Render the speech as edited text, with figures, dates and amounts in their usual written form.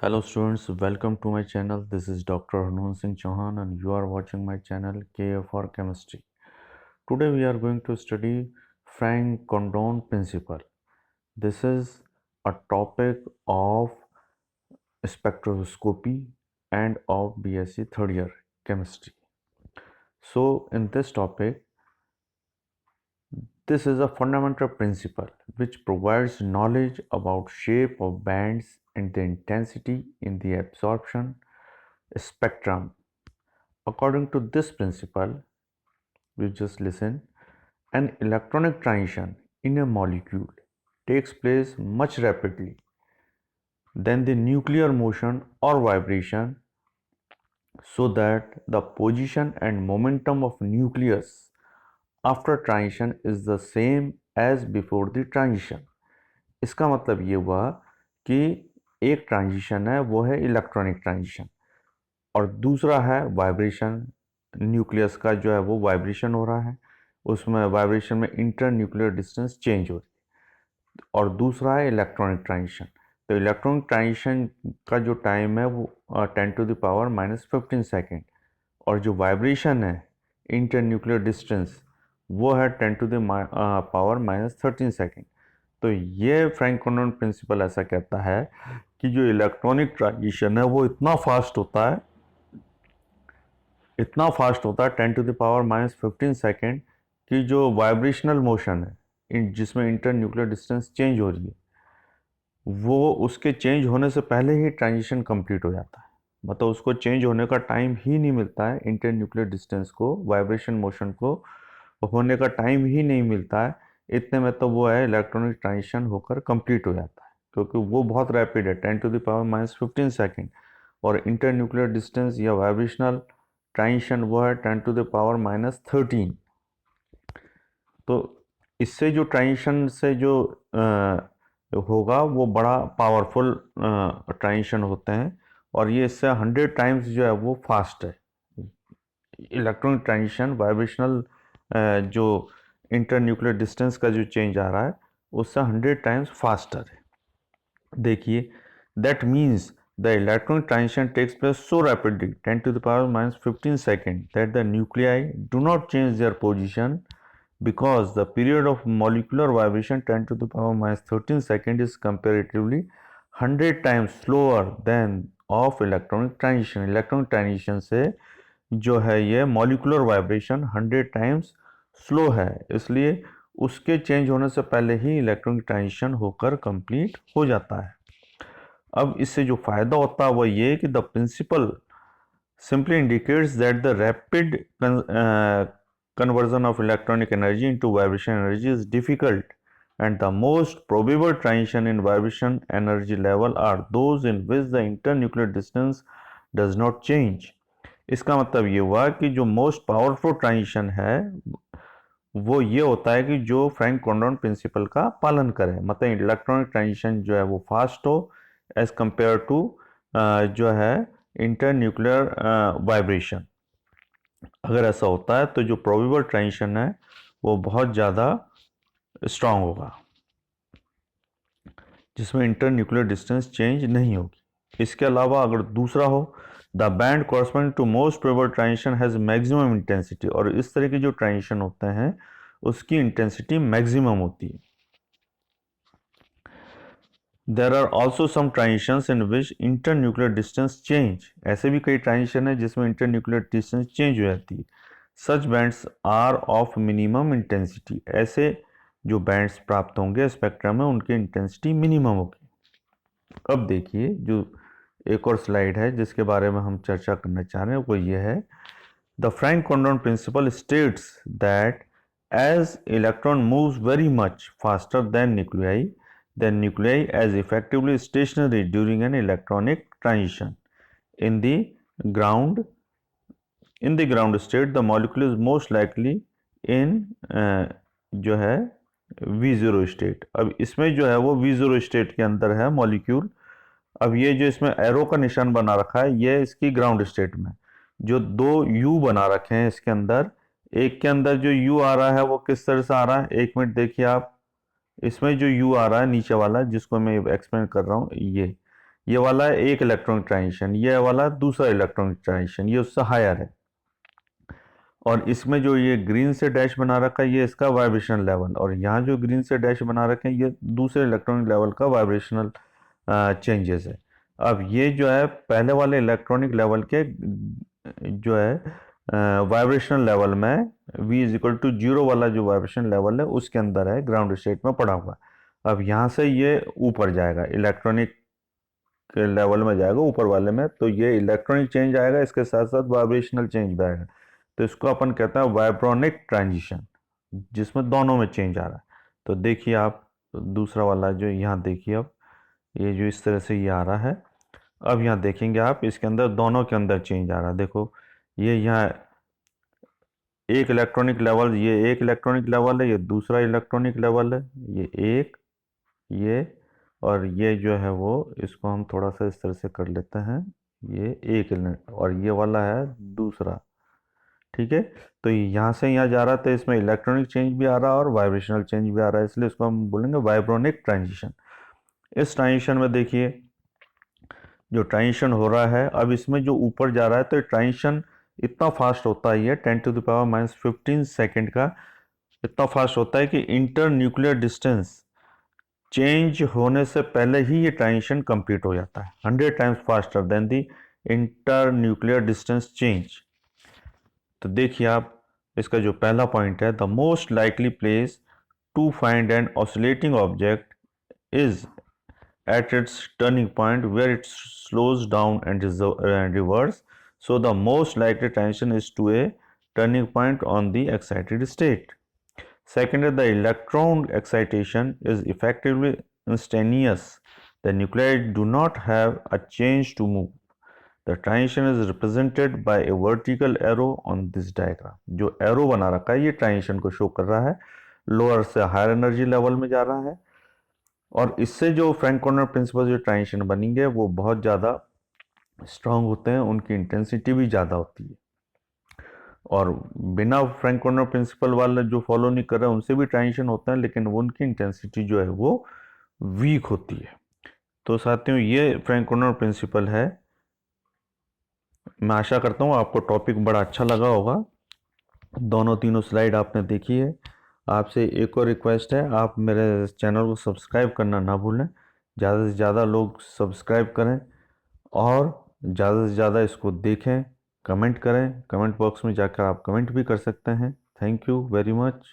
Hello students, welcome to my channel. This is Dr. Harnoon Singh Chauhan and you are watching my channel KFR Chemistry. Today we are going to study Frank Condon principle. This is a topic of spectroscopy and of BSc third year chemistry. So in this topic, this is a fundamental principle which provides knowledge about shape of bands and the intensity in the absorption spectrum. According to this principle, we just listen, an electronic transition in a molecule takes place much rapidly than the nuclear motion or vibration, so that the position and momentum of nucleus after transition is the same as before the transition. इसका मतलब ये हुआ कि एक transition है वो है electronic transition और दूसरा है वाइब्रेशन। न्यूक्लियस का जो है वो वाइब्रेशन हो रहा है, उसमें वाइब्रेशन में इंटर न्यूक्लियर डिस्टेंस चेंज हो रही है। और दूसरा है इलेक्ट्रॉनिक ट्रांजिशन। तो इलेक्ट्रॉनिक ट्रांजिशन का जो टाइम है वो 10⁻⁻15 सेकेंड और जो वाइब्रेशन है इंटर न्यूक्लियर डिस्टेंस वो है 10⁻⁻13 सेकेंड। तो ये फ्रैंक कोंडोन प्रिंसिपल ऐसा कहता है कि जो इलेक्ट्रॉनिक ट्रांजिशन है वो इतना फास्ट होता है 10⁻⁻15 सेकेंड की जो वाइब्रेशनल मोशन है जिसमें इंटर न्यूक्लियर डिस्टेंस चेंज हो रही है वो उसके चेंज होने से पहले ही ट्रांजिशन कंप्लीट हो जाता है। मतलब उसको चेंज होने का टाइम ही नहीं मिलता है, इंटर न्यूक्लियर डिस्टेंस को वाइब्रेशन मोशन को होने का टाइम ही नहीं मिलता है। इतने में तो वो है इलेक्ट्रॉनिक ट्रांजिशन होकर कंप्लीट हो जाता है, क्योंकि वो बहुत रैपिड है 10⁻⁻15 सेकेंड और इंटर न्यूक्लियर डिस्टेंस या वाइब्रेशनल ट्रांजिशन वो है 10⁻⁻13। तो इससे जो ट्रांजिशन से जो होगा वो बड़ा पावरफुल ट्रांजिशन होते हैं और ये इससे 100 टाइम्स जो है वो फास्ट है। इलेक्ट्रॉनिक ट्रांजिशन वाइब्रेशनल जो इंटर न्यूक्लियर डिस्टेंस का जो चेंज आ रहा है उससे 100 टाइम्स फास्टर है। देखिए, that means the electron transition takes place so rapidly 10⁻⁻15 seconds that the nuclei do not change their position because the period of molecular vibration 10⁻⁻13 seconds is comparatively 100 times slower than of electronic transition. Electronic transition से जो है ये molecular vibration 100 times slow है, इसलिए उसके change होने से पहले ही इलेक्ट्रॉनिक ट्रांजिशन होकर कंप्लीट हो जाता है। अब इससे जो फायदा होता है वो ये कि the principle simply indicates that the rapid conversion of electronic energy into vibration energy is difficult and the most probable transition in vibration energy level are those in which the internuclear distance does not change. इसका मतलब ये हुआ कि जो most powerful transition है वो ये होता है कि जो फ्रैंक कोंडोन प्रिंसिपल का पालन करे, मतलब इलेक्ट्रॉनिक ट्रांजिशन जो है वो फास्ट हो एज कंपेयर टू जो है इंटर न्यूक्लियर वाइब्रेशन। अगर ऐसा होता है तो जो प्रोबेबल ट्रांजिशन है वो बहुत ज़्यादा स्ट्रांग होगा जिसमें इंटर न्यूक्लियर डिस्टेंस चेंज नहीं होगी। इसके अलावा अगर दूसरा हो the band corresponding to most probable transition has maximum intensity, और इस तरह के जो ट्रांजिशन होते हैं उसकी इंटेंसिटी मैक्सिमम होती है। There are also some transitions in which internuclear distance change. ऐसे भी कई ट्रांजिशन है जिसमें internuclear distance change हो जाती है। Such bands are of minimum intensity. ऐसे जो बैंड्स प्राप्त होंगे स्पेक्ट्रम में उनकी इंटेंसिटी मिनिमम होगी। अब देखिए जो एक और स्लाइड है जिसके बारे में हम चर्चा करना चाह रहे हैं वो ये है, the Franck Condon principle states that as electron moves very much faster than nuclei, then nuclei as effectively stationary during an electronic transition. In the ground state, the molecule is most likely in जो है V0 state. अब इसमें जो है वो V0 state के अंदर है मॉलिक्यूल। अब ये जो इसमें एरो का निशान बना रखा है ये इसकी ग्राउंड स्टेट में जो दो U बना रखे हैं इसके अंदर, एक के अंदर जो U आ रहा है वो किस तरह से आ रहा है, एक मिनट देखिए आप, इसमें जो U आ रहा है नीचे वाला जिसको मैं एक्सप्लेन कर रहा हूँ ये वाला है एक इलेक्ट्रॉनिक ट्रांजिशन, ये वाला दूसरा इलेक्ट्रॉनिक ट्रांजिशन, ये उससे हायर है। और इसमें जो ये ग्रीन से डैश बना रखा है ये इसका वाइब्रेशन लेवल, और यहाँ जो ग्रीन से डैश बना रखे हैं ये दूसरे इलेक्ट्रॉनिक लेवल का वाइब्रेशनल चेंजेस है। अब ये जो है पहले वाले इलेक्ट्रॉनिक लेवल के जो है वाइब्रेशनल लेवल में V is equal to zero वाला जो वाइब्रेशन लेवल है उसके अंदर है, ग्राउंड स्टेट में पड़ा हुआ। अब यहाँ से ये ऊपर जाएगा, इलेक्ट्रॉनिक के लेवल में जाएगा ऊपर वाले में, तो ये इलेक्ट्रॉनिक चेंज आएगा, इसके साथ साथ वाइब्रेशनल चेंज भी आएगा। तो इसको अपन कहते हैं वाइब्रोनिक ट्रांजिशन, जिसमें दोनों में चेंज आ रहा है। तो देखिए आप दूसरा वाला जो यहाँ देखिए, अब ये जो इस तरह से ये आ रहा है, अब यहाँ देखेंगे आप इसके अंदर दोनों के अंदर चेंज आ रहा है। देखो ये यहाँ एक इलेक्ट्रॉनिक लेवल, ये एक इलेक्ट्रॉनिक लेवल है, ये दूसरा इलेक्ट्रॉनिक लेवल है, ये एक, ये और ये जो है वो इसको हम थोड़ा सा इस तरह से कर लेते हैं, ये एक और ये वाला है दूसरा। ठीक है, तो यहाँ से यहाँ जा रहा है तो इसमें इलेक्ट्रॉनिक चेंज भी आ रहा है और वाइब्रेशनल चेंज भी आ रहा है, इसलिए इसको हम बोलेंगे वाइब्रोनिक ट्रांजिशन। इस ट्रांजिशन में देखिए जो ट्रांजिशन हो रहा है, अब इसमें जो ऊपर जा रहा है तो ट्रांजिशन इतना फास्ट होता है, ये 10⁻⁻15 सेकेंड का इतना फास्ट होता है कि इंटर न्यूक्लियर डिस्टेंस चेंज होने से पहले ही ये ट्रांजिशन कंप्लीट हो जाता है, 100 times faster than the inter nuclear distance change. तो देखिए आप इसका जो पहला पॉइंट है, the most likely place to find an oscillating object is at its turning point where it slows down and reverse. So the most likely transition is to a turning point on the excited state. Second, the electron excitation is effectively instantaneous. The nuclei do not have a change to move. The transition is represented by a vertical arrow on this diagram. जो arrow बना रखा है ये transition को show कर रहा है, lower से higher energy level में जा रहा है। और इससे जो फ्रैंक कॉर्नर प्रिंसिपल जो ट्रांजिशन बनेंगे वो बहुत ज़्यादा स्ट्रांग होते हैं, उनकी इंटेंसिटी भी ज़्यादा होती है। और बिना फ्रैंक कॉर्नर प्रिंसिपल वाले जो फॉलो नहीं कर रहे हैं उनसे भी ट्रांजिशन होता है, लेकिन उनकी इंटेंसिटी जो है वो वीक होती है। तो साथियों ये फ्रैंक कॉर्नर प्रिंसिपल है। मैं आशा करता हूँ आपको टॉपिक बड़ा अच्छा लगा होगा। दोनों तीनों स्लाइड आपने देखी है। आपसे एक और रिक्वेस्ट है, आप मेरे चैनल को सब्सक्राइब करना ना भूलें, ज़्यादा से ज़्यादा लोग सब्सक्राइब करें और ज़्यादा से ज़्यादा इसको देखें, कमेंट करें, कमेंट बॉक्स में जाकर आप कमेंट भी कर सकते हैं। Thank you very much.